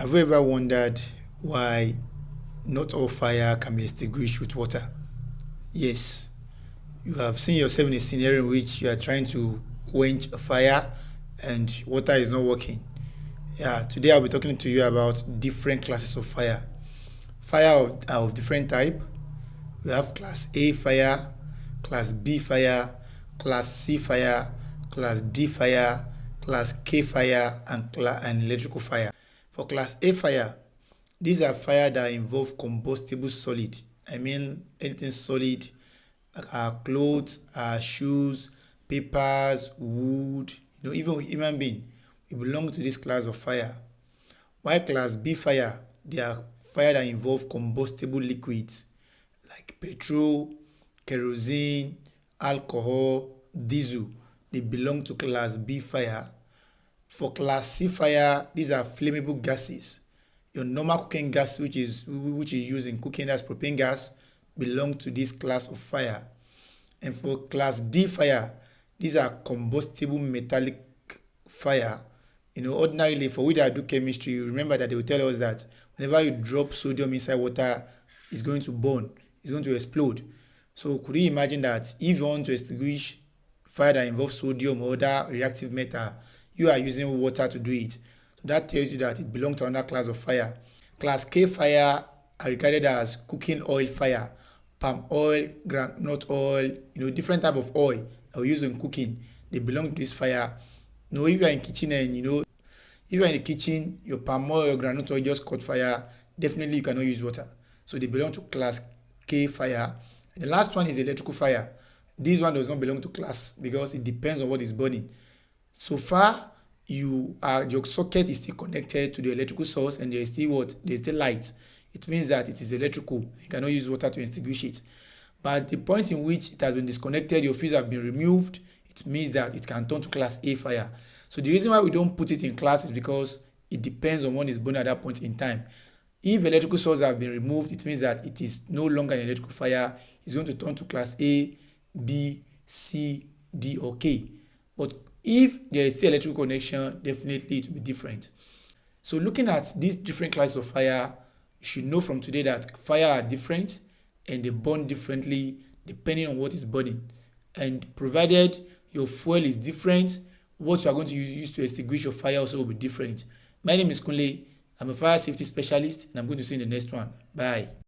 Have you ever wondered why not all fire can be extinguished with water? Yes, you have seen yourself in a scenario in which you are trying to quench a fire and water is not working. Yeah, today I'll be talking to you about different classes of fire. Fire are of different type. We have class A fire, class B fire, class C fire, class D fire, class K fire, and electrical fire. For class A fire, these are fire that involve combustible solid. I mean anything solid like our clothes, our shoes, papers, wood, even human being. We belong to this class of fire. While class B fire, they are fire that involve combustible liquids like petrol, kerosene, alcohol, diesel. They belong to class B fire. For class C fire, these are flammable gases. Your normal cooking gas, which is used in cooking, as propane gas, belong to this class of fire. And for class D fire, these are combustible metallic fire. Ordinarily, for we that do chemistry, you remember that they will tell us that whenever you drop sodium inside water, it's going to burn, it's going to explode. So could you imagine that if you want to extinguish fire that involves sodium or other reactive metal, you are using water to do it? So that tells you that it belongs to another class of fire. Class K fire are regarded as cooking oil fire, palm oil, groundnut oil, different type of oil that we use in cooking. They belong to this fire. If you are in kitchen and if you are in the kitchen, your palm oil or groundnut oil just caught fire, definitely you cannot use water. So they belong to class K fire. And the last one is electrical fire. This one does not belong to class because it depends on what is burning. So far, your socket is still connected to the electrical source and there is still what? There is still light. It means that it is electrical. You cannot use water to extinguish it. But the point in which it has been disconnected, your fuse have been removed, it means that it can turn to class A fire. So the reason why we don't put it in class is because it depends on what is burning at that point in time. If electrical source have been removed, it means that it is no longer an electrical fire. It's going to turn to class A, B, C, D, or K. But if there is still electrical connection, definitely it will be different. So looking at these different classes of fire, you should know from today that fire are different and they burn differently depending on what is burning. And provided your fuel is different, what you are going to use to extinguish your fire also will be different. My name is Kunle. I'm a fire safety specialist and I'm going to see you in the next one. Bye.